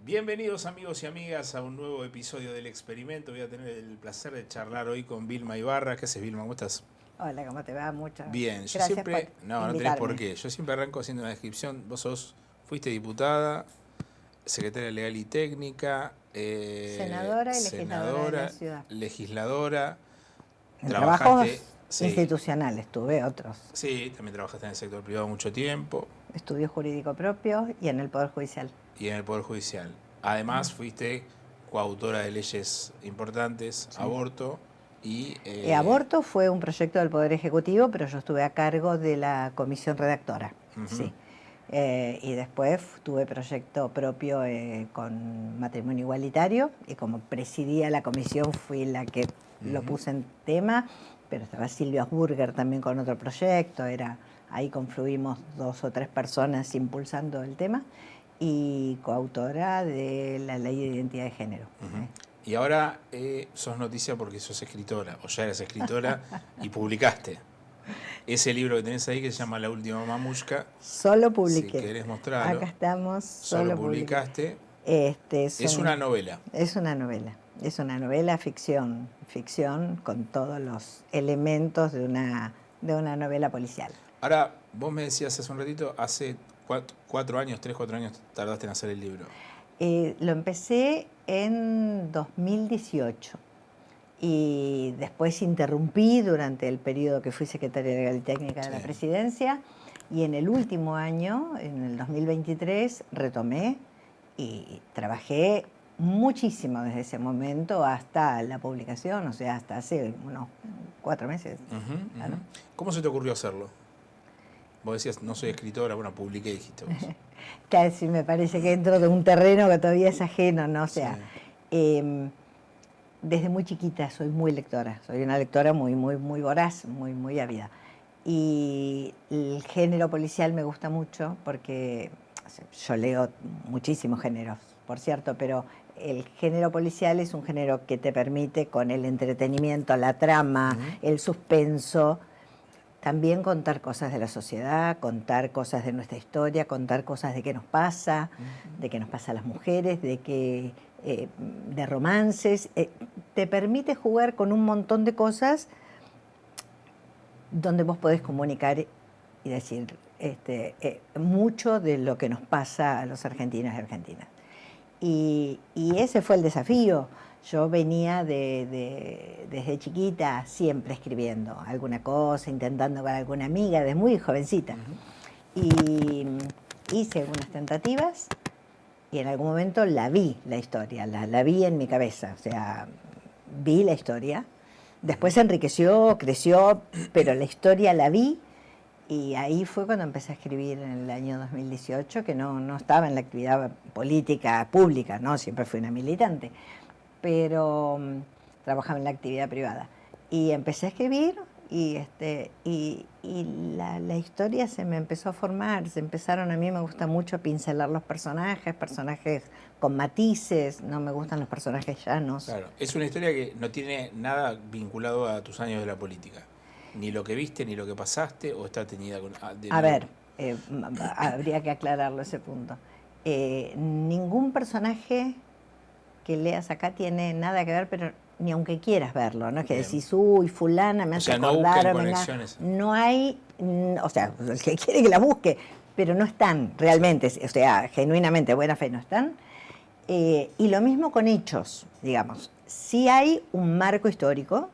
Bienvenidos amigos y amigas a un nuevo episodio del experimento. Voy a tener el placer de charlar hoy con Vilma Ibarra. ¿Qué haces, Vilma? ¿Cómo estás? Hola, ¿cómo te va? Muchas Bien, yo gracias por siempre... No, no tenés por invitarme. qué. Yo siempre arranco haciendo una descripción. Fuiste diputada, secretaria legal y técnica, Senadora y legisladora de la senadora, ciudad. legisladora, En trabajaste... trabajos Sí, institucionales tuve otros. sí, también trabajaste en el sector privado mucho tiempo Estudio jurídico propio y en el Poder Judicial. y en el Poder Judicial. Además, fuiste coautora de leyes importantes, Sí. aborto y... Aborto fue un proyecto del Poder Ejecutivo, pero yo estuve a cargo de la comisión redactora. Sí. Y después tuve proyecto propio con matrimonio igualitario y como presidía la comisión fui la que lo puse en tema, pero estaba Silvia Burger también con otro proyecto, ahí confluimos 2 o 3 personas impulsando el tema y coautora de la ley de identidad de género. Y ahora sos noticia porque sos escritora, o ya eras escritora y publicaste ese libro que tenés ahí que se llama La Última Mamushka. Solo Si publiqué. querés mostrarlo. Acá estamos, Solo solo publiqué. publicaste. Es una novela. Es una novela. Es una novela ficción, con todos los elementos de una novela policial. Ahora, vos me decías hace un ratito, hace 4 años, 3, 4 años tardaste en hacer el libro. Lo empecé en 2018 y después interrumpí durante el periodo que fui secretaria legal y técnica de la presidencia y en el último año, en el 2023, retomé y trabajé muchísimo desde ese momento hasta la publicación, o sea, hasta hace unos 4 meses. ¿No? ¿Cómo se te ocurrió hacerlo? Vos decías, no soy escritora, bueno, publiqué, dijiste vos. Casi me parece que entro de un terreno que todavía es ajeno, ¿no? O sea, desde muy chiquita soy muy lectora, soy una lectora muy voraz, muy ávida. Y el género policial me gusta mucho porque yo leo muchísimos géneros, por cierto, pero el género policial es un género que te permite con el entretenimiento, la trama, el suspenso, también contar cosas de la sociedad, contar cosas de nuestra historia, contar cosas de qué nos pasa, de qué nos pasa a las mujeres, de romances. Te permite jugar con un montón de cosas donde vos podés comunicar y decir mucho de lo que nos pasa a los argentinos y argentinas. Y ese fue el desafío. Yo venía desde chiquita siempre escribiendo alguna cosa, intentando con alguna amiga, desde muy jovencita. Y hice algunas tentativas y en algún momento la vi, la historia, la vi en mi cabeza. O sea, vi la historia. Después se enriqueció, creció, pero la historia la vi. Y ahí fue cuando empecé a escribir en el año 2018, que no estaba en la actividad política pública, ¿no? Siempre fui una militante, pero trabajaba en la actividad privada. Y empecé a escribir y la historia se me empezó a formar, a mí me gusta mucho pincelar los personajes con matices, no me gustan los personajes llanos. Claro, es una historia que no tiene nada vinculado a tus años de la política. Ni lo que viste, ni lo que pasaste, o está teñida con... habría que aclararlo ese punto. Ningún personaje que leas acá tiene nada que ver, pero ni aunque quieras verlo, no es que decís, uy, fulana, me hace acordar. No hay, o sea, el que quiere que la busque, pero no están realmente, o sea, genuinamente, buena fe, no están. Y lo mismo con hechos, digamos. Sí hay un marco histórico,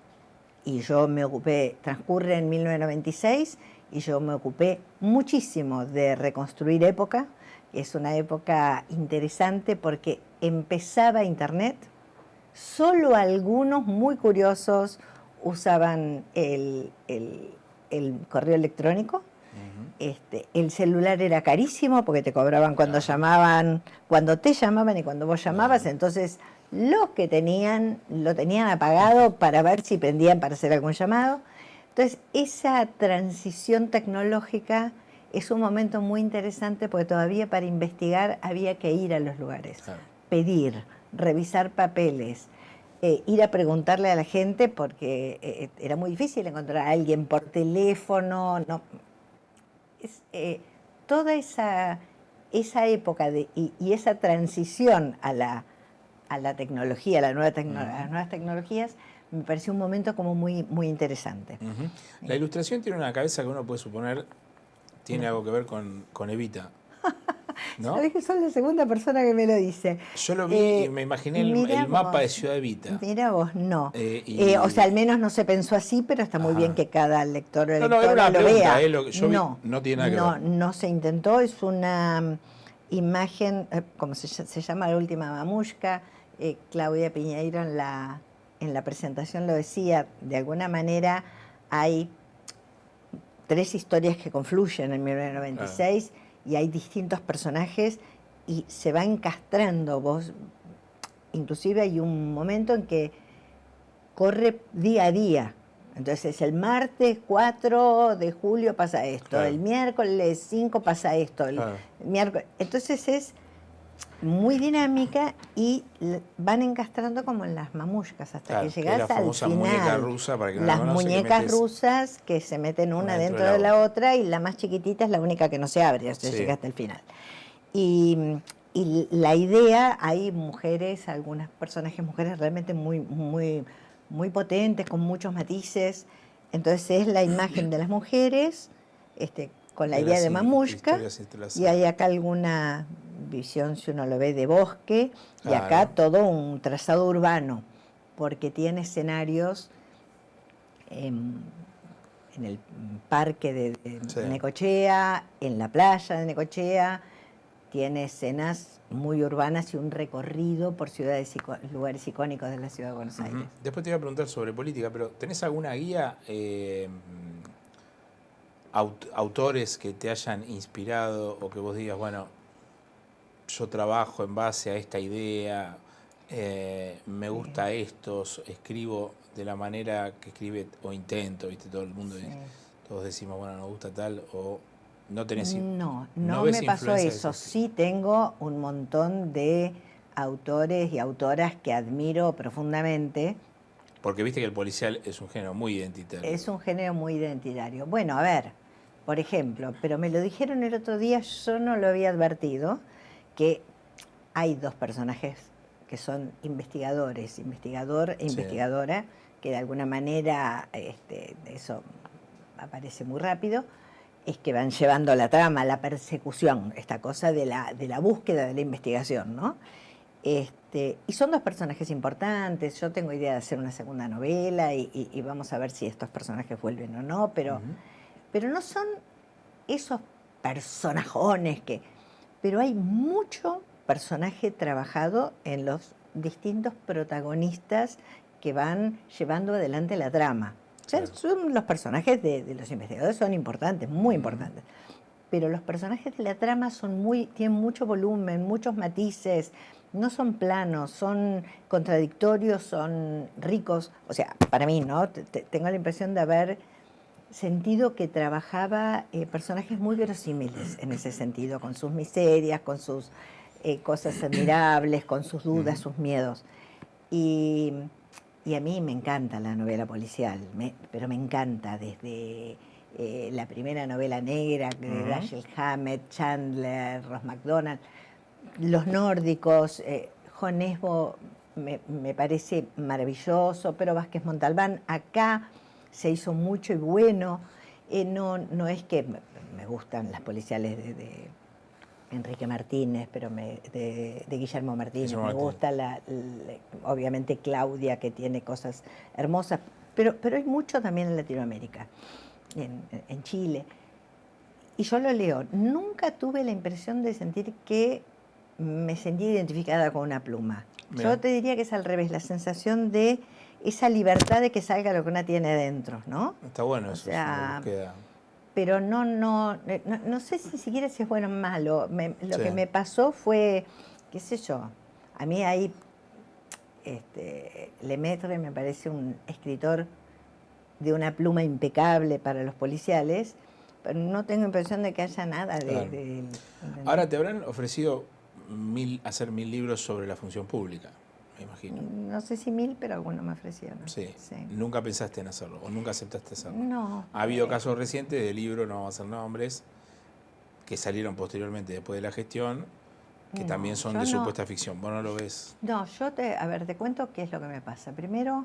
y yo me ocupé, transcurre en 1996, y yo me ocupé muchísimo de reconstruir época. Es una época interesante porque empezaba Internet, solo algunos muy curiosos usaban el correo electrónico. El celular era carísimo porque te cobraban cuando llamaban, cuando te llamaban y cuando vos llamabas, entonces los que lo tenían apagado para ver si prendían para hacer algún llamado. Entonces, esa transición tecnológica es un momento muy interesante porque todavía para investigar había que ir a los lugares, pedir, revisar papeles, ir a preguntarle a la gente porque era muy difícil encontrar a alguien por teléfono. No. Toda esa esa época y esa transición a la tecnología, a las nuevas tecnologías, me pareció un momento como muy, muy interesante. La ilustración tiene una cabeza que uno puede suponer tiene algo que ver con Evita, ¿no? Sabés que sos la segunda persona que me lo dice. Yo lo vi y me imaginé el mapa de Ciudad Evita. Mira vos, no. O sea, al menos no se pensó así, pero está muy bien que cada lector o lectora lo vea. No tiene nada que ver. No se intentó, es una imagen, como se llama La última mamushka. Claudia Piñeiro en la presentación lo decía, de alguna manera hay 3 historias que confluyen en 1996 y hay distintos personajes y se va encastrando. Vos, inclusive hay un momento en que corre día a día. Entonces el martes 4 de julio pasa esto, el miércoles 5 pasa esto, el miércoles. Entonces es muy dinámica y van encastrando como en las mamushkas hasta que llegas al final. Muñeca rusa, para que no las muñecas rusas que se meten una dentro de la otra y la más chiquitita es la única que no se abre, o sea, llega hasta el final. Y la idea, hay mujeres, algunas personajes mujeres realmente muy, muy, muy potentes, con muchos matices. Entonces es la imagen de las mujeres, con la idea de mamushka, y hay acá alguna visión, si uno lo ve, de bosque, y acá todo un trazado urbano, porque tiene escenarios en el parque de Necochea, en la playa de Necochea, tiene escenas muy urbanas y un recorrido por lugares icónicos de la ciudad de Buenos Aires. Después te iba a preguntar sobre política, pero ¿tenés alguna guía, autores que te hayan inspirado o que vos digas, bueno, yo trabajo en base a esta idea, me gusta esto, escribo de la manera que escribe o intento, ¿viste? Todo el mundo, todos decimos, bueno, nos gusta tal, o no tenés... No me pasó eso. Sí tengo un montón de autores y autoras que admiro profundamente. Porque viste que el policial es un género muy identitario. Es un género muy identitario. Bueno, a ver, por ejemplo, pero me lo dijeron el otro día, yo no lo había advertido, que hay 2 personajes que son investigadores, investigador e investigadora, que de alguna manera eso aparece muy rápido, es que van llevando la trama, la persecución, esta cosa de la búsqueda de la investigación, ¿no? Y son 2 personajes importantes. Yo tengo idea de hacer una segunda novela y vamos a ver si estos personajes vuelven o no, pero no son esos personajones pero hay mucho personaje trabajado en los distintos protagonistas que van llevando adelante la trama. O sea, son los personajes de los investigadores son importantes, muy importantes. Pero los personajes de la trama tienen mucho volumen, muchos matices, no son planos, son contradictorios, son ricos. O sea, para mí, ¿no? Tengo la impresión de haber sentido que trabajaba personajes muy verosímiles en ese sentido, con sus miserias, con sus cosas admirables, con sus dudas, sus miedos. Y a mí me encanta la novela policial, pero me encanta desde la primera novela negra de Dashiell Hammett, Chandler, Ross MacDonald, los nórdicos, Jon Esbo me parece maravilloso, pero Vázquez Montalbán, acá se hizo mucho y bueno. No es que me gustan las policiales de Enrique Martínez, pero de Guillermo Martínez, me gusta obviamente Claudia, que tiene cosas hermosas, pero hay mucho también en Latinoamérica, en Chile, y yo lo leo. Nunca tuve la impresión de sentir que me sentí identificada con una pluma. Bien. Yo te diría que es al revés, la sensación de esa libertad de que salga lo que una tiene dentro, ¿no? Está bueno eso, es búsqueda. Pero no sé si siquiera si es bueno o malo. Lo que me pasó fue, qué sé yo, a mí ahí Lemaitre me parece un escritor de una pluma impecable para los policiales, pero no tengo impresión de que haya nada de Ahora te habrán ofrecido hacer 1000 libros sobre la función pública, me imagino. No sé si 1000, pero algunos me ofrecieron. Sí. ¿Nunca pensaste en hacerlo o nunca aceptaste hacerlo? No. Ha habido casos recientes de libros, no vamos a hacer nombres, que salieron posteriormente después de la gestión, que No, también son de supuesta ficción. ¿Vos no lo ves? No, te cuento qué es lo que me pasa. Primero,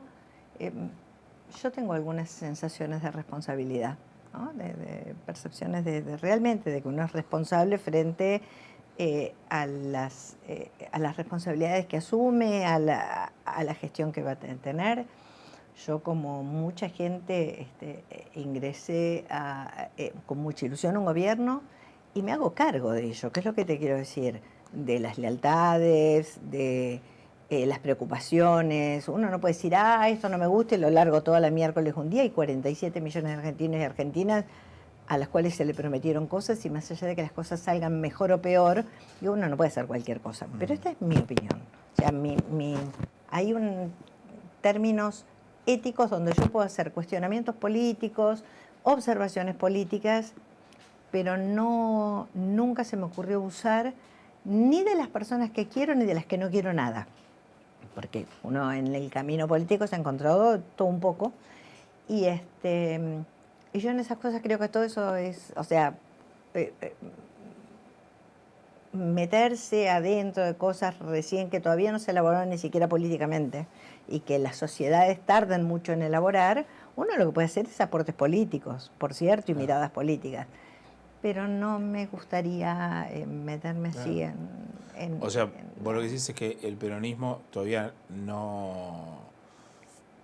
yo tengo algunas sensaciones de responsabilidad, ¿no? De percepciones realmente de que uno es responsable frente a las responsabilidades que asume, a la gestión que va a tener. Yo, como mucha gente, ingresé con mucha ilusión a un gobierno y me hago cargo de ello. ¿Qué es lo que te quiero decir? De las lealtades, de las preocupaciones. Uno no puede decir, esto no me gusta y lo largo toda la miércoles un día. Hay 47 millones de argentinos y argentinas a las cuales se le prometieron cosas, y más allá de que las cosas salgan mejor o peor, uno no puede hacer cualquier cosa. Pero esta es mi opinión. O sea, hay términos éticos donde yo puedo hacer cuestionamientos políticos, observaciones políticas, pero nunca se me ocurrió usar ni de las personas que quiero ni de las que no quiero nada. Porque uno en el camino político se ha encontrado todo un poco. Y yo en esas cosas creo que todo eso es, o sea, meterse adentro de cosas recién que todavía no se elaboraron ni siquiera políticamente y que las sociedades tardan mucho en elaborar, uno lo que puede hacer es aportes políticos, por cierto, y miradas políticas. Pero no me gustaría meterme así O sea, vos lo que decís es que el peronismo todavía no,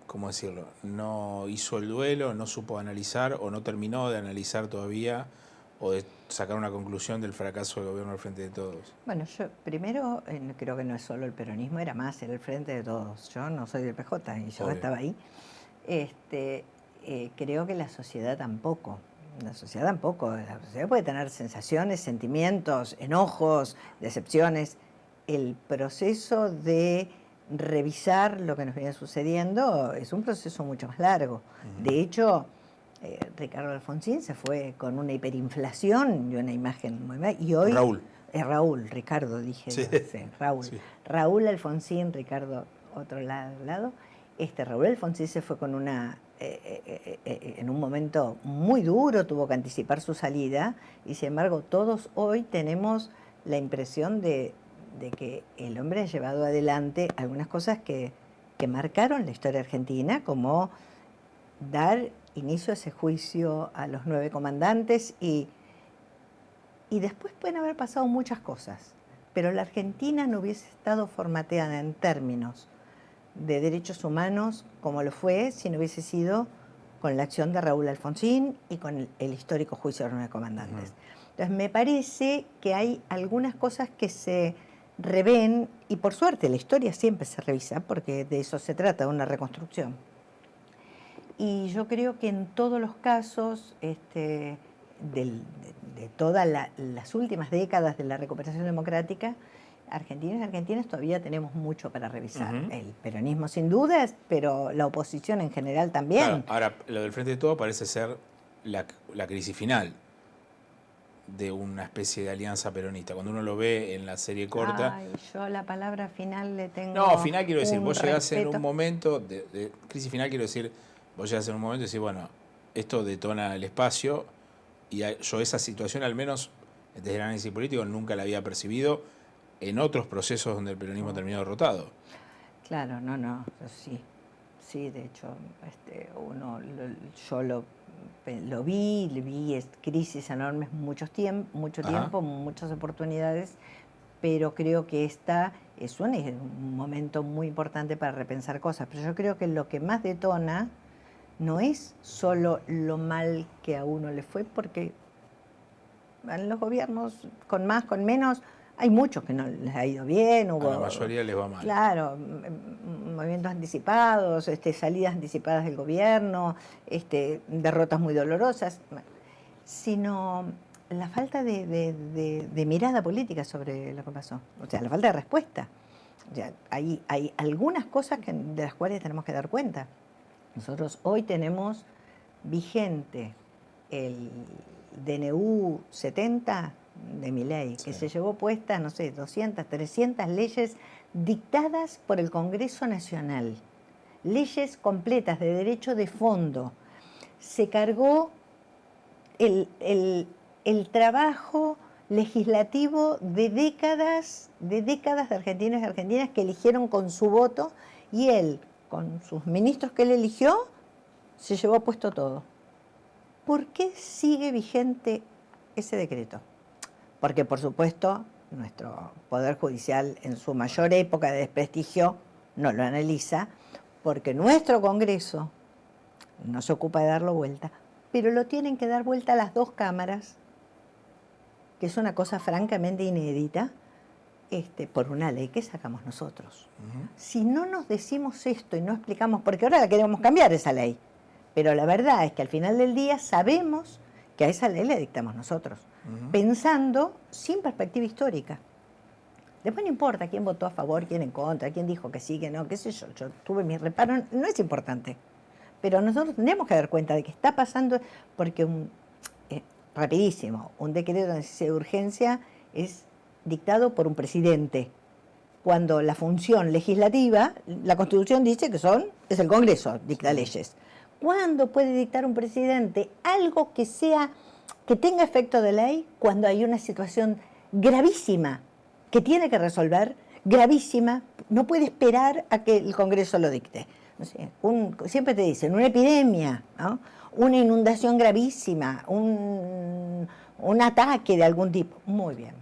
¿cómo decirlo? No hizo el duelo, no supo analizar o no terminó de analizar todavía o de sacar una conclusión del fracaso del gobierno del Frente de Todos. Bueno, yo primero creo que no es solo el peronismo, era el Frente de Todos. Yo no soy del PJ y yo estaba ahí. Creo que la sociedad tampoco. La sociedad puede tener sensaciones, sentimientos, enojos, decepciones. El proceso de revisar lo que nos viene sucediendo es un proceso mucho más largo. De hecho, Ricardo Alfonsín se fue con una hiperinflación y una imagen muy mal. Y hoy Ricardo, dije. Sí. Sí, Raúl. Sí. Raúl Alfonsín, Ricardo, otro lado. Raúl Alfonsín se fue con en un momento muy duro, tuvo que anticipar su salida, y sin embargo todos hoy tenemos la impresión de que el hombre ha llevado adelante algunas cosas que marcaron la historia argentina, como dar inicio a ese juicio a los 9 comandantes, y después pueden haber pasado muchas cosas, pero la Argentina no hubiese estado formateada en términos de derechos humanos como lo fue si no hubiese sido con la acción de Raúl Alfonsín y con el histórico juicio de los 9 comandantes. Entonces me parece que hay algunas cosas que se reven, y por suerte la historia siempre se revisa, porque de eso se trata, de una reconstrucción. Y yo creo que en todos los casos de todas las últimas décadas de la recuperación democrática, argentinos y argentinas todavía tenemos mucho para revisar. El peronismo sin dudas, pero la oposición en general también. Claro, ahora, lo del Frente de Todos parece ser la crisis final de una especie de alianza peronista. Cuando uno lo ve en la serie corta... yo la palabra final le tengo... No, final quiero decir, vos llegás respeto. en un momento, de crisis final quiero decir, vos llegás en un momento y decís, bueno, esto detona el espacio, y yo esa situación, al menos desde el análisis político, nunca la había percibido en otros procesos donde el peronismo terminó derrotado. Claro, sí, de hecho, yo lo vi crisis enormes mucho tiempo, muchas oportunidades, pero creo que esta es un momento muy importante para repensar cosas. Pero yo creo que lo que más detona no es solo lo mal que a uno le fue, porque en los gobiernos, con más, con menos, hay muchos que no les ha ido bien. A la mayoría les va mal. Claro, movimientos anticipados, salidas anticipadas del gobierno, derrotas muy dolorosas, sino la falta de mirada política sobre lo que pasó, o sea, la falta de respuesta. O sea, hay algunas cosas de las cuales tenemos que dar cuenta. Nosotros hoy tenemos vigente el DNU 70 de Milei, que se llevó puestas, 200, 300 leyes dictadas por el Congreso Nacional, leyes completas de derecho de fondo. Se cargó el trabajo legislativo de décadas de argentinos y argentinas que eligieron con su voto, y él, con sus ministros que él eligió, se llevó puesto todo. ¿Por qué sigue vigente ese decreto? Porque, por supuesto, nuestro Poder Judicial, en su mayor época de desprestigio, no lo analiza, porque nuestro Congreso no se ocupa de darlo vuelta, pero lo tienen que dar vuelta a las dos cámaras, que es una cosa francamente inédita, por una ley que sacamos nosotros. Si no nos decimos esto y no explicamos, porque ahora la queremos cambiar esa ley, pero la verdad es que al final del día sabemos que a esa ley le dictamos nosotros, pensando sin perspectiva histórica. Después no importa quién votó a favor, quién en contra, quién dijo que sí, que no, qué sé yo. Yo tuve mis reparos, no es importante. Pero nosotros tenemos que dar cuenta de que está pasando, porque rapidísimo, un decreto de necesidad de urgencia es dictado por un presidente, cuando la función legislativa, la Constitución dice que es el Congreso, dicta leyes. ¿Cuándo puede dictar un presidente algo que tenga efecto de ley? Cuando hay una situación gravísima que tiene que resolver, gravísima, no puede esperar a que el Congreso lo dicte. No sé, siempre te dicen, una epidemia, ¿no? Una inundación gravísima, un ataque de algún tipo. Muy bien.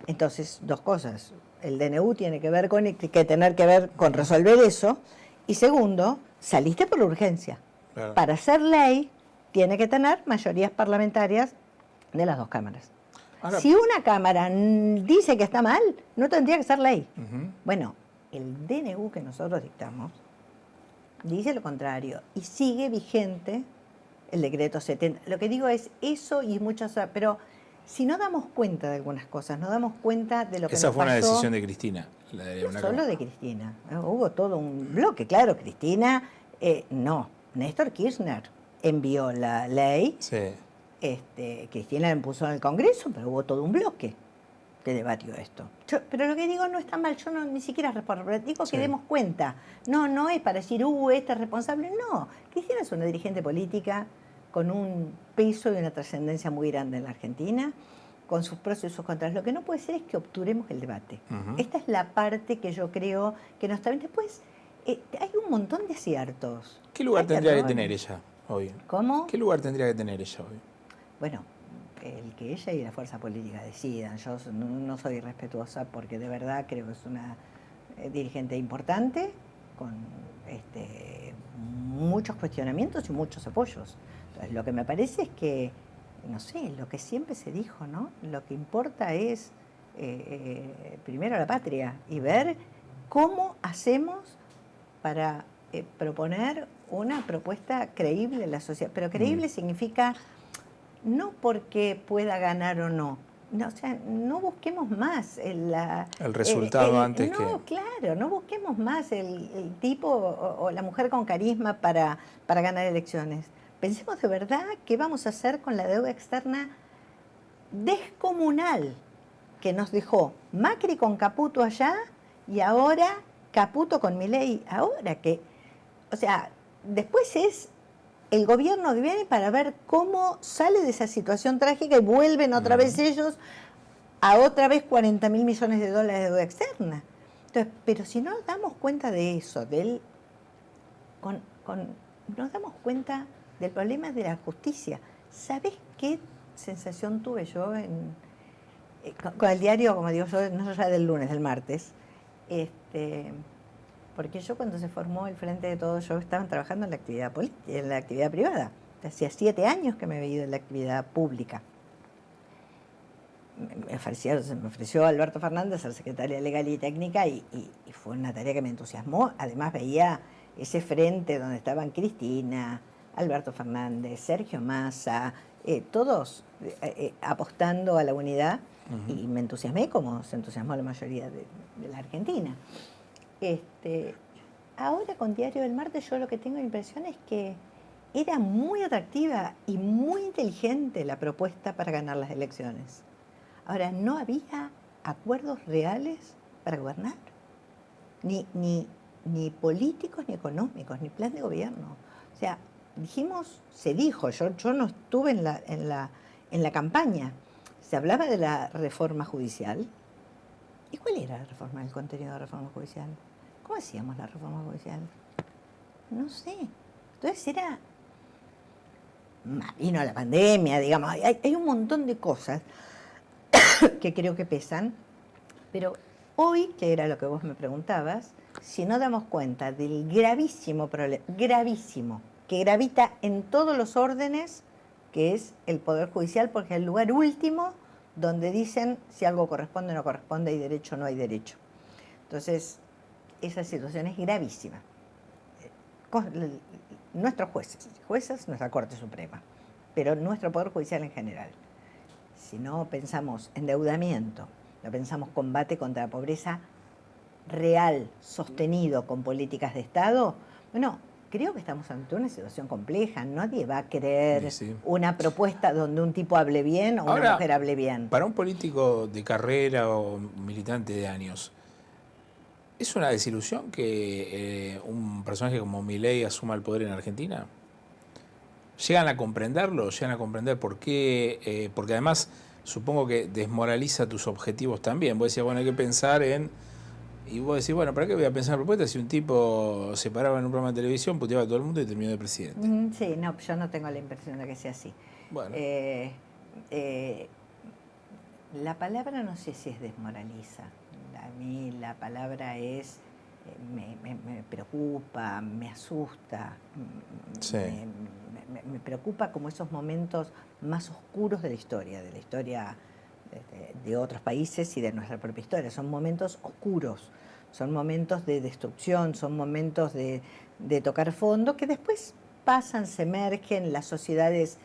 Entonces, dos cosas. El DNU tiene que tener que ver con resolver eso. Y segundo, saliste por la urgencia. Claro. Para hacer ley, tiene que tener mayorías parlamentarias de las dos cámaras. Ahora, si una cámara dice que está mal, no tendría que ser ley. Bueno, el DNU que nosotros dictamos dice lo contrario y sigue vigente el decreto 70. Lo que digo es eso y muchas, pero si no damos cuenta de algunas cosas, no damos cuenta de lo que esa nos fue pasó, una decisión de Cristina. No solo de Cristina, hubo todo un bloque, claro, Cristina, no, Néstor Kirchner envió la ley, sí. Cristina la impuso en el Congreso, pero hubo todo un bloque que debatió esto. Pero lo que digo no está mal, yo ni siquiera respondo, digo que demos cuenta. No es para decir, este es responsable, no. Cristina es una dirigente política con un peso y una trascendencia muy grande en la Argentina, con sus pros y sus contras. Lo que no puede ser es que obturemos el debate. Esta es la parte que yo creo que no está bien. Después, hay un montón de aciertos. ¿Qué lugar tendría que tener ella hoy? ¿Cómo? ¿Qué lugar tendría que tener ella hoy? Bueno, el que ella y la fuerza política decidan. Yo no soy irrespetuosa porque de verdad creo que es una dirigente importante, con muchos cuestionamientos y muchos apoyos. Entonces, lo que me parece es que, no sé, lo que siempre se dijo, ¿no? Lo que importa es primero la patria y ver cómo hacemos para proponer una propuesta creíble en la sociedad. Pero creíble significa no porque pueda ganar o no. O sea, no busquemos más el resultado antes que... No, claro, no busquemos más el tipo o la mujer con carisma para ganar elecciones. Pensemos de verdad qué vamos a hacer con la deuda externa descomunal que nos dejó Macri con Caputo allá y ahora Caputo con Milei ahora, que, o sea, después es el gobierno que viene para ver cómo sale de esa situación trágica y vuelven otra vez ellos a otra vez 40.000 millones de dólares de deuda externa. Entonces, pero si no nos damos cuenta de eso, nos damos cuenta del problema de la justicia. ¿Sabés qué sensación tuve yo con el diario, como digo yo, no ya del lunes, del martes? Porque yo cuando se formó el Frente de Todos, yo estaba trabajando en la actividad en la actividad privada. Hacía 7 años que me había ido en la actividad pública. Me ofreció Alberto Fernández ser secretaria legal y técnica y fue una tarea que me entusiasmó. Además veía ese frente donde estaban Cristina, Alberto Fernández, Sergio Massa, todos apostando a la unidad y me entusiasmé como se entusiasmó la mayoría de la Argentina. Ahora con Diario del Martes yo lo que tengo la impresión es que era muy atractiva y muy inteligente la propuesta para ganar las elecciones. Ahora, no había acuerdos reales para gobernar, ni políticos ni económicos, ni plan de gobierno. O sea, se dijo, yo no estuve en la campaña, se hablaba de la reforma judicial. ¿Y cuál era el contenido de la reforma judicial? ¿Cómo hacíamos la reforma judicial? No sé. Entonces vino la pandemia, digamos, hay un montón de cosas que creo que pesan, pero hoy, que era lo que vos me preguntabas, si no damos cuenta del gravísimo problema, gravísimo, que gravita en todos los órdenes, que es el Poder Judicial, porque es el lugar último donde dicen si algo corresponde o no corresponde, hay derecho o no hay derecho. Entonces, esa situación es gravísima. Nuestros jueces, nuestra Corte Suprema, pero nuestro Poder Judicial en general. Si no pensamos endeudamiento, no pensamos combate contra la pobreza real, sostenido con políticas de Estado, bueno, creo que estamos ante una situación compleja. Nadie va a querer una propuesta donde un tipo hable bien o una mujer hable bien. Para un político de carrera o militante de años, ¿es una desilusión que un personaje como Milei asuma el poder en Argentina? ¿Llegan a comprenderlo? ¿Llegan a comprender por qué? Porque además supongo que desmoraliza tus objetivos también. Vos decías, bueno, hay que pensar en... Y vos decís, bueno, ¿para qué voy a pensar en propuestas si un tipo se paraba en un programa de televisión, puteaba a todo el mundo y terminó de presidente? Sí, no, yo no tengo la impresión de que sea así. Bueno. La palabra no sé si es desmoraliza. A mí la palabra es, me preocupa, me asusta, sí. me preocupa como esos momentos más oscuros de la historia de otros países y de nuestra propia historia. Son momentos oscuros, son momentos de destrucción, son momentos de tocar fondo que después pasan, se emergen, las sociedades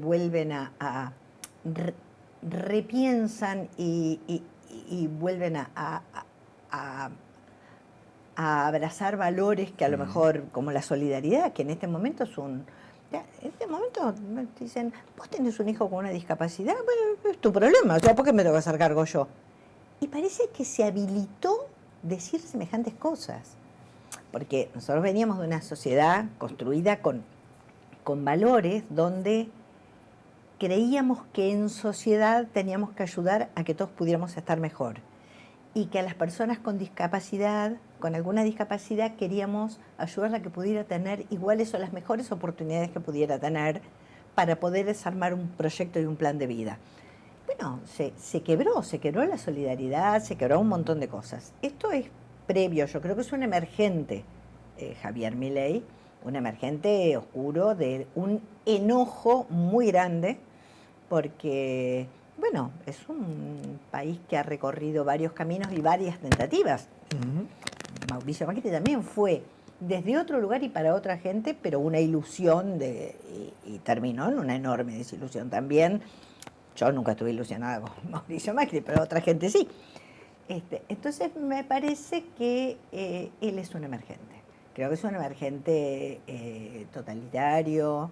vuelven repiensan y vuelven a abrazar valores que a lo mejor, como la solidaridad, que en este momento es en este momento dicen, vos tenés un hijo con una discapacidad, bueno, es tu problema, o sea, ¿por qué me tengo que hacer cargo yo? Y parece que se habilitó decir semejantes cosas, porque nosotros veníamos de una sociedad construida con valores donde creíamos que en sociedad teníamos que ayudar a que todos pudiéramos estar mejor y que a las personas con discapacidad, con alguna discapacidad, queríamos ayudarla a que pudiera tener iguales o las mejores oportunidades que pudiera tener para poder desarmar un proyecto y un plan de vida. Bueno, se quebró la solidaridad, se quebró un montón de cosas. Esto es previo, yo creo que es un emergente, Javier Milei, un emergente oscuro de un enojo muy grande, porque, bueno, es un país que ha recorrido varios caminos y varias tentativas. Mauricio Macri también fue desde otro lugar y para otra gente, pero una ilusión y terminó en una enorme desilusión también. Yo nunca estuve ilusionada con Mauricio Macri, pero otra gente sí. Entonces me parece que él es un emergente. Creo que es un emergente totalitario,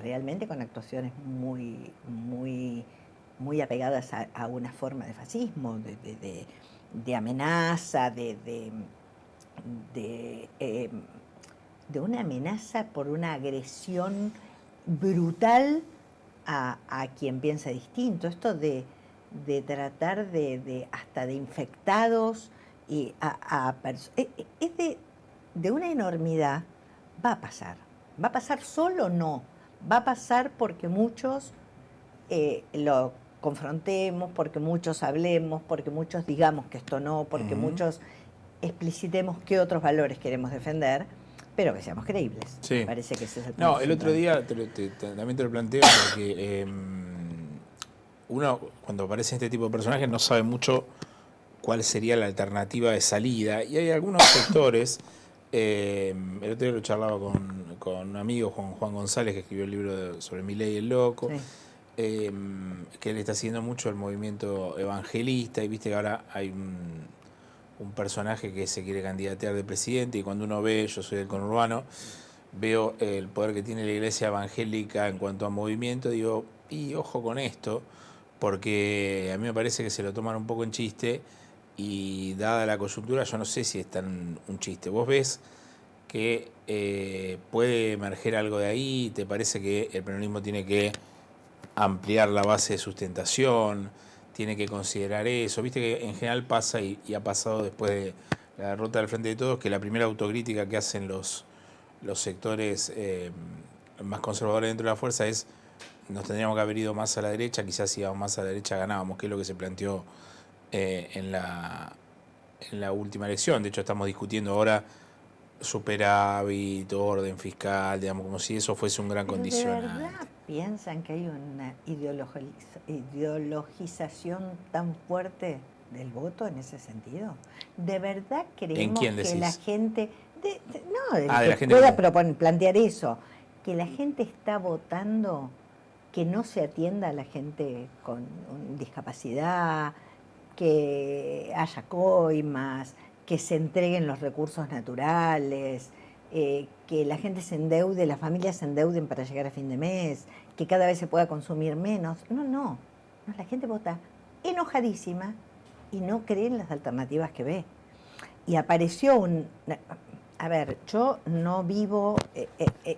realmente con actuaciones muy, muy, muy apegadas a una forma de fascismo, de amenaza, de una amenaza por una agresión brutal a quien piensa distinto. Esto de tratar hasta de infectados y es de una enormidad. Va a pasar solo, no, va a pasar porque muchos lo confrontemos, porque muchos hablemos, porque muchos digamos que esto no, porque muchos explicitemos qué otros valores queremos defender, pero que seamos creíbles. Sí. Me parece que ese es el punto. No, el otro día también te lo planteo porque uno cuando aparece este tipo de personajes no sabe mucho cuál sería la alternativa de salida y hay algunos sectores, el otro día lo charlaba con un amigo, Juan González, que escribió el libro sobre Milei el Loco, sí. Que él está siguiendo mucho el movimiento evangelista y viste que ahora hay un personaje que se quiere candidatear de presidente y cuando uno ve, yo soy del conurbano, veo el poder que tiene la iglesia evangélica en cuanto a movimiento, digo, y ojo con esto, porque a mí me parece que se lo toman un poco en chiste y dada la coyuntura yo no sé si es tan un chiste. ¿Vos ves que puede emerger algo de ahí? ¿Te parece que el peronismo tiene que ampliar la base de sustentación, tiene que considerar eso. Viste que en general pasa y ha pasado después de la derrota del Frente de Todos, que la primera autocrítica que hacen los sectores más conservadores dentro de la fuerza es: nos tendríamos que haber ido más a la derecha, quizás si íbamos más a la derecha ganábamos, que es lo que se planteó en la última elección. De hecho, estamos discutiendo ahora superávit, orden fiscal, digamos, como si eso fuese un gran condicionante. ¿De verdad piensan que hay una ideologización tan fuerte del voto en ese sentido? ¿De verdad creemos que la gente... la gente pueda plantear eso, que la gente está votando que no se atienda a la gente con discapacidad, que haya coimas, que se entreguen los recursos naturales, que la gente se endeude, las familias se endeuden para llegar a fin de mes, que cada vez se pueda consumir menos? No, la gente vota enojadísima y no cree en las alternativas que ve. Y apareció a ver, yo no vivo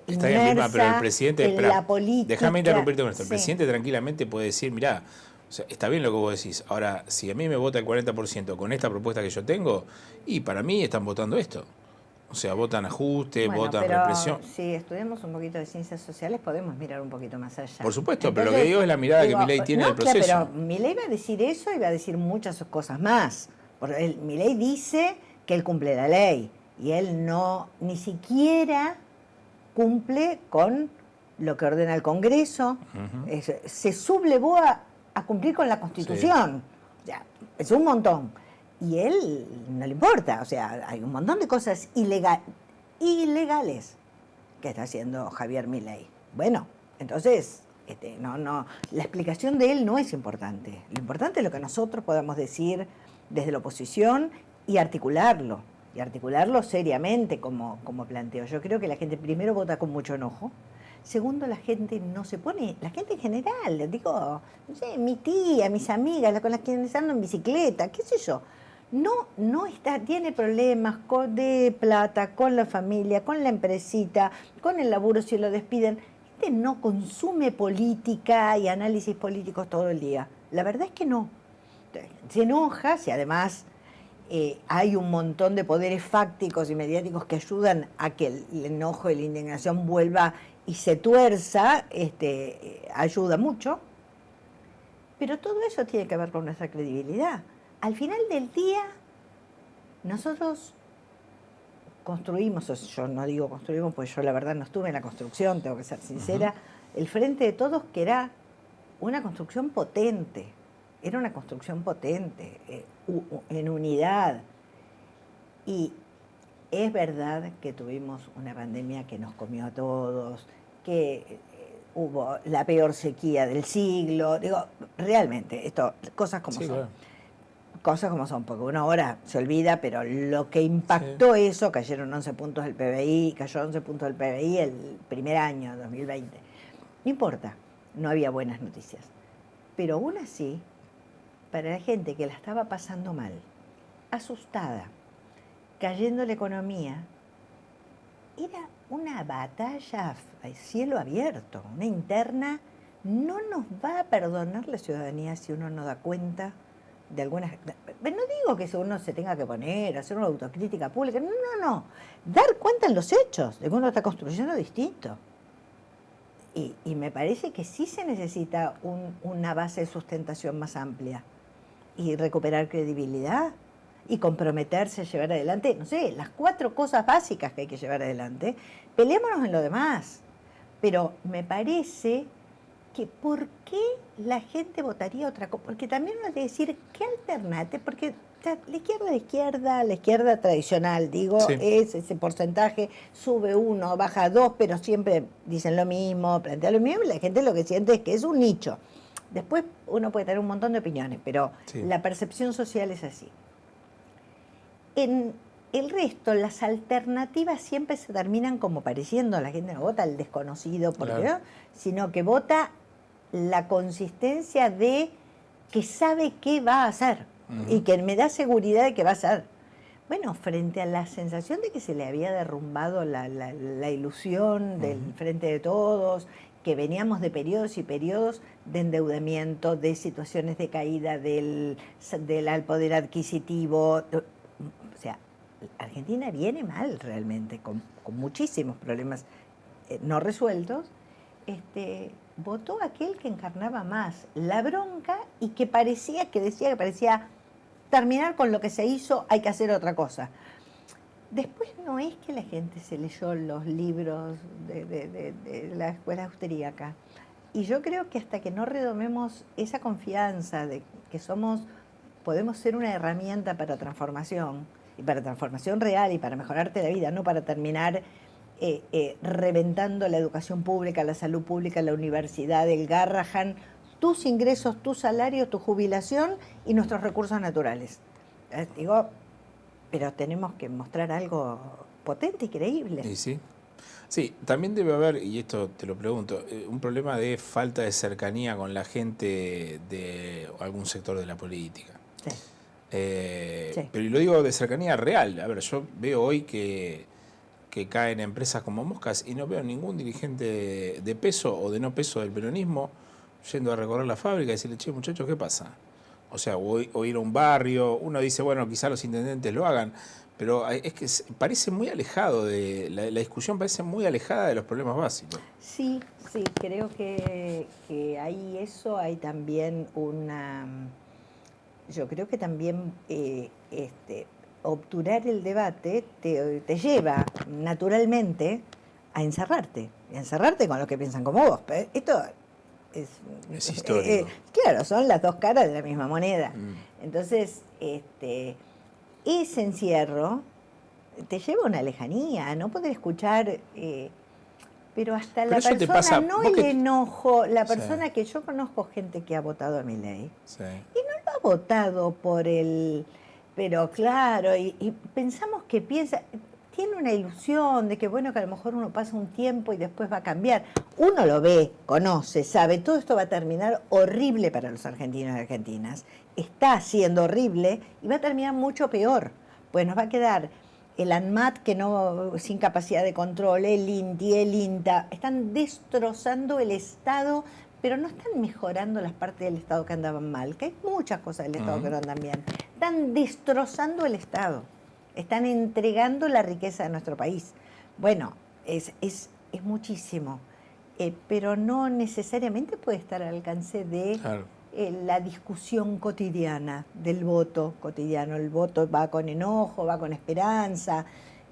inmersa pero el presidente, en la política. Déjame interrumpirte con esto. El presidente tranquilamente puede decir: mirá, o sea, está bien lo que vos decís. Ahora, si a mí me vota el 40% con esta propuesta que yo tengo, y para mí están votando esto. O sea, votan ajuste, votan represión. Si estudiamos un poquito de ciencias sociales, podemos mirar un poquito más allá. Por supuesto, entonces, pero lo que digo es la mirada que Milei tiene del proceso. Claro, pero Milei va a decir eso y va a decir muchas cosas más. Porque Milei dice que él cumple la ley y él ni siquiera cumple con lo que ordena el Congreso. Se sublevó a cumplir con la Constitución. Sí. O sea, es un montón. Y él no le importa. O sea, hay un montón de cosas ilegales que está haciendo Javier Milei. Bueno, entonces, la explicación de él no es importante. Lo importante es lo que nosotros podamos decir desde la oposición y articularlo seriamente como planteo. Yo creo que la gente primero vota con mucho enojo. Segundo, la gente no se pone, la gente en general, digo, no sé, mi tía, mis amigas, con las que ando en bicicleta, qué sé yo, tiene problemas de plata, con la familia, con la empresita, con el laburo si lo despiden. La gente no consume política y análisis políticos todo el día. La verdad es que no. Se enoja, si además hay un montón de poderes fácticos y mediáticos que ayudan a que el enojo y la indignación vuelva y se tuerza, ayuda mucho. Pero todo eso tiene que ver con nuestra credibilidad. Al final del día, nosotros construimos, yo no digo construimos, pues yo la verdad no estuve en la construcción, tengo que ser sincera, el Frente de Todos, que era una construcción potente, en unidad. Y es verdad que tuvimos una pandemia que nos comió a todos, que hubo la peor sequía del siglo, digo, realmente, cosas como son. Claro. Cosas como son, porque uno ahora se olvida, pero lo que impactó eso, cayeron 11 puntos del PBI, cayó 11 puntos del PBI el primer año, 2020. No importa, no había buenas noticias. Pero aún así, para la gente que la estaba pasando mal, asustada, cayendo la economía, era una batalla a cielo abierto, una interna. No nos va a perdonar la ciudadanía si uno no da cuenta de algunas... No digo que uno se tenga que poner, hacer una autocrítica pública, no. Dar cuenta en los hechos de que uno está construyendo distinto. Y me parece que sí se necesita una base de sustentación más amplia y recuperar credibilidad y comprometerse a llevar adelante, no sé, las 4 cosas básicas que hay que llevar adelante. Peleémonos en lo demás. Pero me parece que ¿por qué la gente votaría otra cosa? Porque también uno debe decir, ¿qué alternativa? Porque la izquierda tradicional, digo, es ese porcentaje, sube 1, baja 2, pero siempre dicen lo mismo, plantean lo mismo, y la gente lo que siente es que es un nicho. Después uno puede tener un montón de opiniones, pero la percepción social es así. En el resto, las alternativas siempre se terminan como pareciendo, la gente no vota al desconocido, porque, sino que vota la consistencia de que sabe qué va a hacer y que me da seguridad de que va a hacer. Bueno, frente a la sensación de que se le había derrumbado la ilusión del Frente de Todos, que veníamos de periodos y periodos de endeudamiento, de situaciones de caída del poder adquisitivo. O sea, Argentina viene mal realmente, con muchísimos problemas no resueltos. Votó aquel que encarnaba más la bronca y que decía que parecía terminar con lo que se hizo, hay que hacer otra cosa. Después no es que la gente se leyó los libros de la escuela austríaca. Y yo creo que hasta que no redomemos esa confianza de que podemos ser una herramienta para transformación, y para transformación real y para mejorarte la vida, no para terminar reventando la educación pública, la salud pública, la universidad, el Garrahan, tus ingresos, tu salario, tu jubilación y nuestros recursos naturales. Pero tenemos que mostrar algo potente y creíble. Y sí. Sí, también debe haber, y esto te lo pregunto, un problema de falta de cercanía con la gente de algún sector de la política. Sí. Sí. Pero lo digo de cercanía real. A ver, yo veo hoy que caen empresas como moscas y no veo ningún dirigente de peso o de no peso del peronismo yendo a recorrer la fábrica y decirle, che, muchachos, ¿qué pasa? O sea, o ir a un barrio, uno dice, bueno, quizá los intendentes lo hagan, pero es que parece muy alejado la discusión parece muy alejada de los problemas básicos. Sí, creo que hay también yo creo que también obturar el debate te lleva naturalmente a encerrarte con los que piensan como vos. Esto es histórico. Claro, son las dos caras de la misma moneda. Entonces, ese encierro te lleva a una lejanía, no poder escuchar, pero hasta la persona, no el enojo, la persona que yo conozco gente que ha votado a Milei, y no lo ha votado por pero claro, y pensamos que tiene una ilusión de que bueno, que a lo mejor uno pasa un tiempo y después va a cambiar. Uno lo ve, conoce, sabe, todo esto va a terminar horrible para los argentinos y argentinas. Está siendo horrible y va a terminar mucho peor. Pues nos va a quedar el ANMAT sin capacidad de control, el INTI, el INTA, están destrozando el Estado, pero no están mejorando las partes del Estado que andaban mal, que hay muchas cosas del Estado que no andan bien. Están destrozando el Estado. Están entregando la riqueza de nuestro país. Bueno, es muchísimo, pero no necesariamente puede estar al alcance de la discusión cotidiana del voto cotidiano. El voto va con enojo, va con esperanza.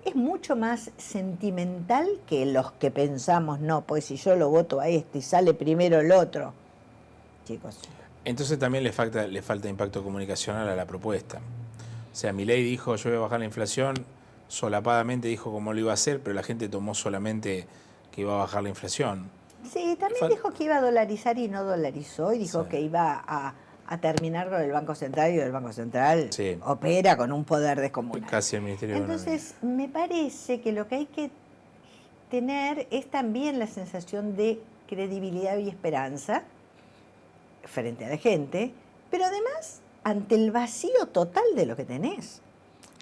Es mucho más sentimental que los que pensamos, no, pues si yo lo voto a este y sale primero el otro. Chicos. Entonces también le falta impacto comunicacional a la propuesta. O sea, Milei dijo, yo voy a bajar la inflación, solapadamente dijo cómo lo iba a hacer, pero la gente tomó solamente que iba a bajar la inflación. Sí, también dijo que iba a dolarizar y no dolarizó, y dijo que iba a terminar con el Banco Central, y el Banco Central opera con un poder descomunal. Casi el Ministerio de Economía. Entonces, me parece que lo que hay que tener es también la sensación de credibilidad y esperanza frente a la gente, pero además ante el vacío total de lo que tenés.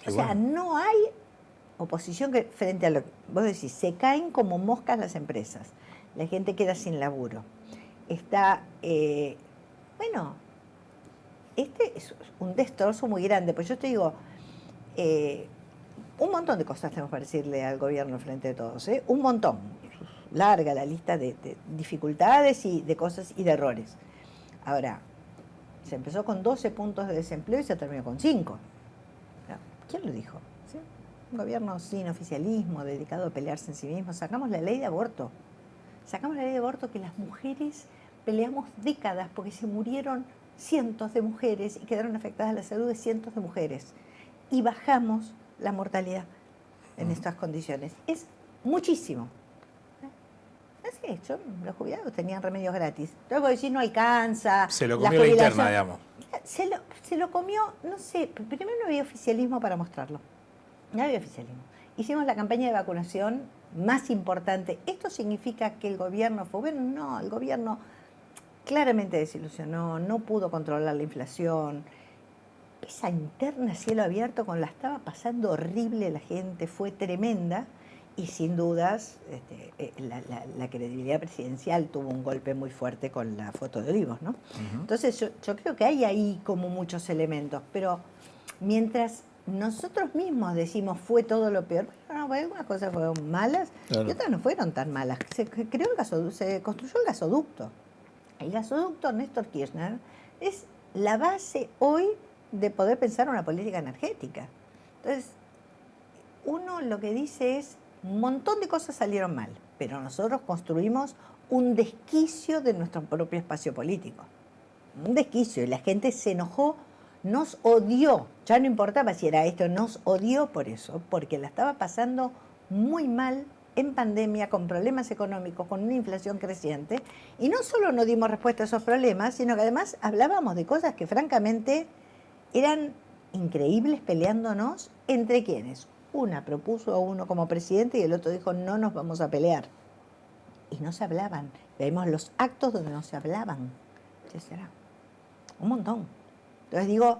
O sea, no hay oposición que frente a lo que vos decís, se caen como moscas las empresas, la gente queda sin laburo. Está, bueno, este es un destrozo muy grande, pues yo te digo, un montón de cosas tenemos para decirle al gobierno frente a todos, un montón, larga la lista de dificultades y de cosas y de errores. Ahora, se empezó con 12 puntos de desempleo y se terminó con 5. ¿Quién lo dijo? ¿Sí? Un gobierno sin oficialismo, dedicado a pelearse en sí mismo. Sacamos la ley de aborto. Sacamos la ley de aborto que las mujeres peleamos décadas porque se murieron cientos de mujeres y quedaron afectadas la salud de cientos de mujeres. Y bajamos la mortalidad en estas condiciones. Es muchísimo. Sí, los jubilados tenían remedios gratis. Entonces vos decís, no alcanza. Se lo comió la interna, digamos. Se lo comió, no sé, primero no había oficialismo para mostrarlo. No había oficialismo. Hicimos la campaña de vacunación más importante. ¿Esto significa que el gobierno fue bueno? No, el gobierno claramente desilusionó, no pudo controlar la inflación. Esa interna cielo abierto con la estaba pasando horrible la gente, fue tremenda. Y sin dudas, la credibilidad presidencial tuvo un golpe muy fuerte con la foto de Olivos, ¿no? Entonces yo creo que hay ahí como muchos elementos, pero mientras nosotros mismos decimos fue todo lo peor, bueno, algunas cosas fueron malas y otras no fueron tan malas. Se construyó el gasoducto. El gasoducto Néstor Kirchner es la base hoy de poder pensar una política energética. Entonces, uno lo que dice es, un montón de cosas salieron mal, pero nosotros construimos un desquicio de nuestro propio espacio político. Un desquicio, y la gente se enojó, nos odió, ya no importaba si era esto, nos odió por eso, porque la estaba pasando muy mal en pandemia, con problemas económicos, con una inflación creciente, y no solo no dimos respuesta a esos problemas, sino que además hablábamos de cosas que francamente eran increíbles, peleándonos entre quienes. Una propuso a uno como presidente y el otro dijo no nos vamos a pelear. Y no se hablaban. Vemos los actos donde no se hablaban. ¿Qué será? Un montón. Entonces digo,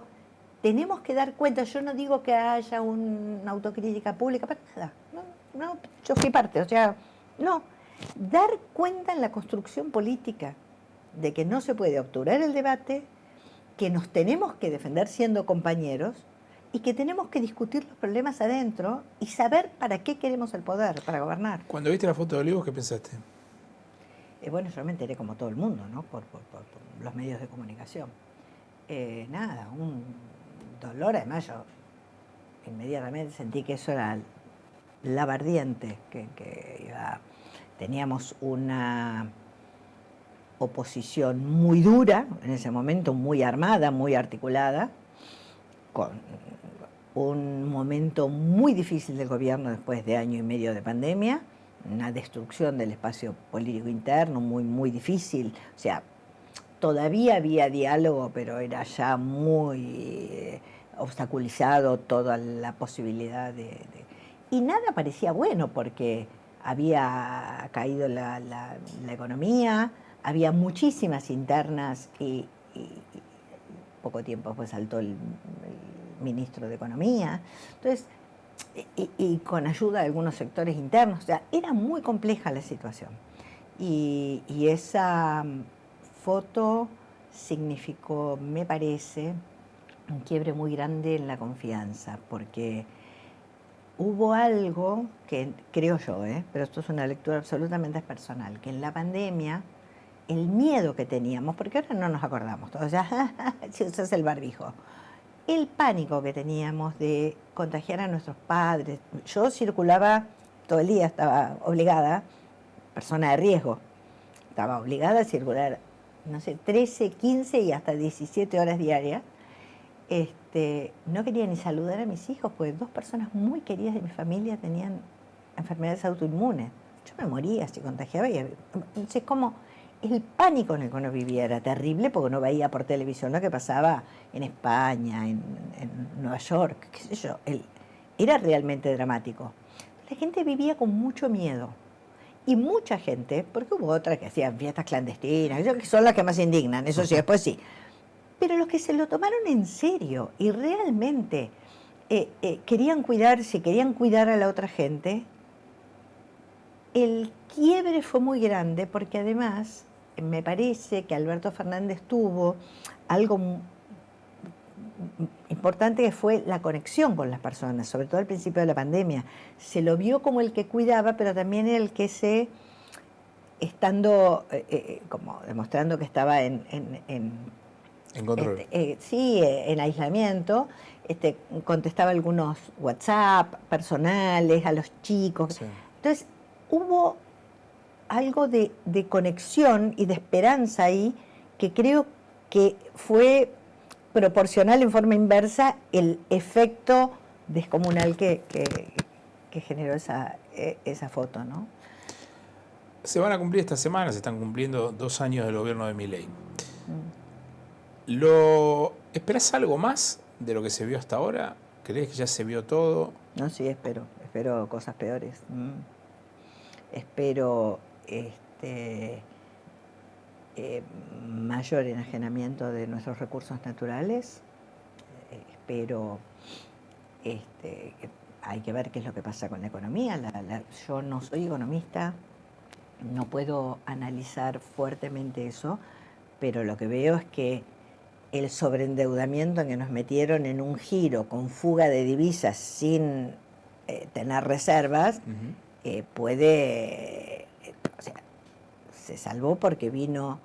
tenemos que dar cuenta. Yo no digo que haya una autocrítica pública, para nada. No, yo fui parte. O sea, no. Dar cuenta en la construcción política de que no se puede obturar el debate, que nos tenemos que defender siendo compañeros y que tenemos que discutir los problemas adentro y saber para qué queremos el poder, para gobernar. Cuando viste la foto de Olivos, ¿qué pensaste? Bueno, yo me enteré como todo el mundo, ¿no? Por los medios de comunicación. Nada, un dolor. Además, yo inmediatamente sentí que eso era lavardiente, teníamos una oposición muy dura, en ese momento muy armada, muy articulada, con un momento muy difícil del gobierno después de año y medio de pandemia, una destrucción del espacio político interno muy, muy difícil. O sea, todavía había diálogo, pero era ya muy obstaculizado toda la posibilidad Y nada parecía bueno porque había caído la economía, había muchísimas internas y poco tiempo después saltó el ministro de Economía. Entonces, y con ayuda de algunos sectores internos. O sea, era muy compleja la situación. Y esa foto significó, me parece, un quiebre muy grande en la confianza, porque hubo algo que, creo yo, pero esto es una lectura absolutamente personal, que en la pandemia el miedo que teníamos, porque ahora no nos acordamos todos, ya, si usas el barbijo, el pánico que teníamos de contagiar a nuestros padres. Yo circulaba todo el día, estaba obligada, persona de riesgo, estaba obligada a circular, no sé, 13, 15 y hasta 17 horas diarias. No quería ni saludar a mis hijos, porque 2 personas muy queridas de mi familia tenían enfermedades autoinmunes. Yo me moría si contagiaba. Entonces, como el pánico en el que uno vivía era terrible, porque uno veía por televisión lo que pasaba en España, en Nueva York, qué sé yo. Era realmente dramático. La gente vivía con mucho miedo. Y mucha gente, porque hubo otras que hacían fiestas clandestinas, que son las que más indignan, eso sí, después sí. Pero los que se lo tomaron en serio y realmente querían cuidarse, querían cuidar a la otra gente, el quiebre fue muy grande, porque además me parece que Alberto Fernández tuvo algo importante, que fue la conexión con las personas, sobre todo al principio de la pandemia. Se lo vio como el que cuidaba, pero también el que estando como demostrando que estaba en control. Sí, en aislamiento, contestaba algunos WhatsApp personales a los chicos. Sí. Entonces, hubo algo de conexión y de esperanza ahí, que creo que fue proporcional en forma inversa el efecto descomunal que generó esa foto, ¿no? Se van a cumplir esta semana, se están cumpliendo 2 años del gobierno de Milei. ¿Esperás algo más de lo que se vio hasta ahora? ¿Crees que ya se vio todo? No, sí, espero cosas peores. Espero mayor enajenamiento de nuestros recursos naturales. Espero hay que ver qué es lo que pasa con la economía. Yo no soy economista, no puedo analizar fuertemente eso, pero lo que veo es que el sobreendeudamiento en que nos metieron en un giro con fuga de divisas sin tener reservas, o sea, se salvó porque vino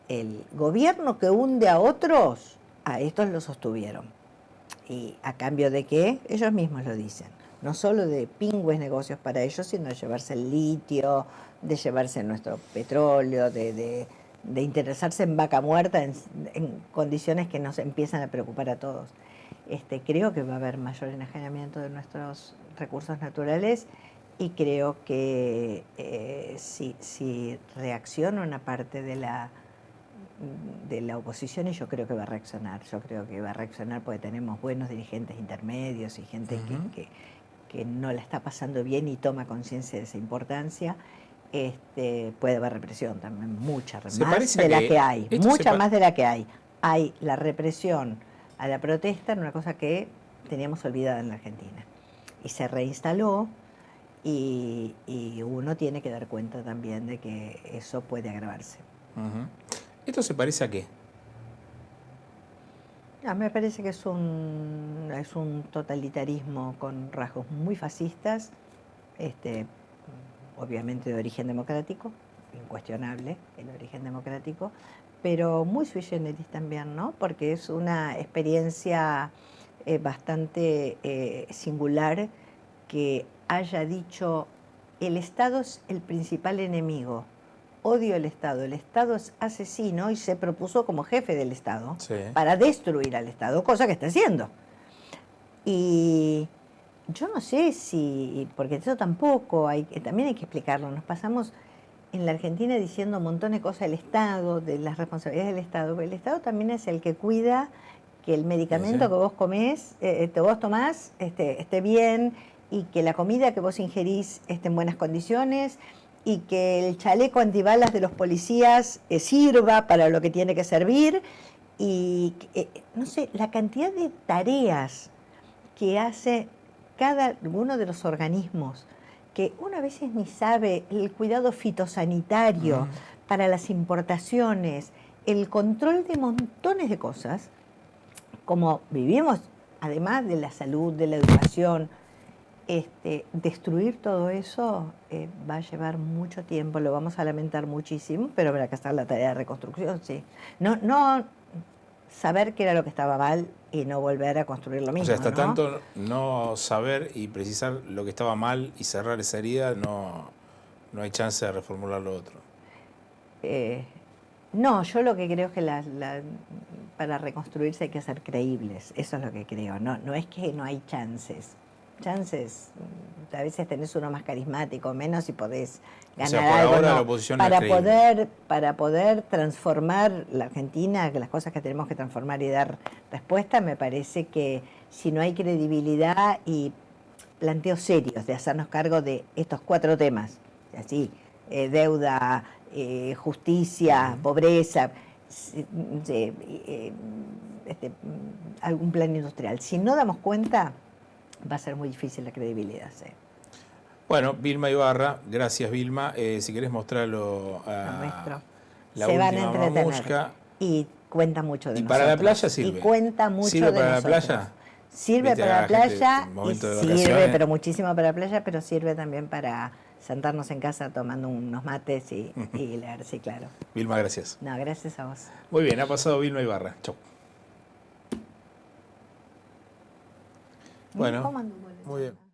el gobierno que hunde a otros, a estos lo sostuvieron. ¿Y a cambio de qué? Ellos mismos lo dicen. No solo de pingües negocios para ellos, sino de llevarse el litio, de llevarse nuestro petróleo, de interesarse en vaca muerta en condiciones que nos empiezan a preocupar a todos. Creo que va a haber mayor enajenamiento de nuestros recursos naturales y creo que si reacciona una parte de la oposición, y yo creo que va a reaccionar. Yo creo que va a reaccionar porque tenemos buenos dirigentes intermedios y gente que no la está pasando bien y toma conciencia de esa importancia. Puede haber represión también, mucha más de la que hay, mucha más de la que hay. Hay la represión a la protesta, en una cosa que teníamos olvidada en la Argentina. Y se reinstaló y uno tiene que dar cuenta también de que eso puede agravarse. ¿Esto se parece a qué? Me parece que es un totalitarismo con rasgos muy fascistas, obviamente de origen democrático, incuestionable el origen democrático, pero muy sui generis también, ¿no? Porque es una experiencia bastante singular que haya dicho el Estado es el principal enemigo. Odio el Estado es asesino, y se propuso como jefe del Estado para destruir al Estado, cosa que está haciendo. Y yo no sé si, porque eso tampoco, también hay que explicarlo, nos pasamos en la Argentina diciendo un montón de cosas del Estado, de las responsabilidades del Estado, pero el Estado también es el que cuida que el medicamento que vos comés, vos tomás, esté bien, y que la comida que vos ingerís esté en buenas condiciones, y que el chaleco antibalas de los policías sirva para lo que tiene que servir, y no sé, la cantidad de tareas que hace cada uno de los organismos, que uno a veces ni sabe, el cuidado fitosanitario para las importaciones, el control de montones de cosas, como vivimos, además de la salud, de la educación. Destruir todo eso va a llevar mucho tiempo, lo vamos a lamentar muchísimo, pero habrá que hacer la tarea de reconstrucción, sí. No saber qué era lo que estaba mal y no volver a construir lo mismo. O sea, hasta tanto no saber y precisar lo que estaba mal y cerrar esa herida, no hay chance de reformular lo otro. No, yo lo que creo es que para reconstruirse hay que ser creíbles, eso es lo que creo, no es que no hay chances, a veces tenés uno más carismático, menos, y podés ganar algo. Ahora la oposición para poder transformar la Argentina, las cosas que tenemos que transformar y dar respuesta, me parece que si no hay credibilidad y planteos serios de hacernos cargo de estos 4 temas, así, deuda, justicia, pobreza, algún plan industrial. Si no damos cuenta, va a ser muy difícil la credibilidad. Bueno, Vilma Ibarra, gracias Vilma. Si querés mostrarlo a la se última van a entretener mamusca. Y cuenta mucho de nosotros. ¿Y para la playa sirve? Y cuenta mucho ¿Sirve de para nosotros. la playa? Sirve para la playa y sirve, pero muchísimo para la playa, pero sirve también para sentarnos en casa tomando unos mates y leer, sí, claro. Vilma, gracias. No, gracias a vos. Muy bien, ha pasado Vilma Ibarra. Chau. Bueno, muy bien.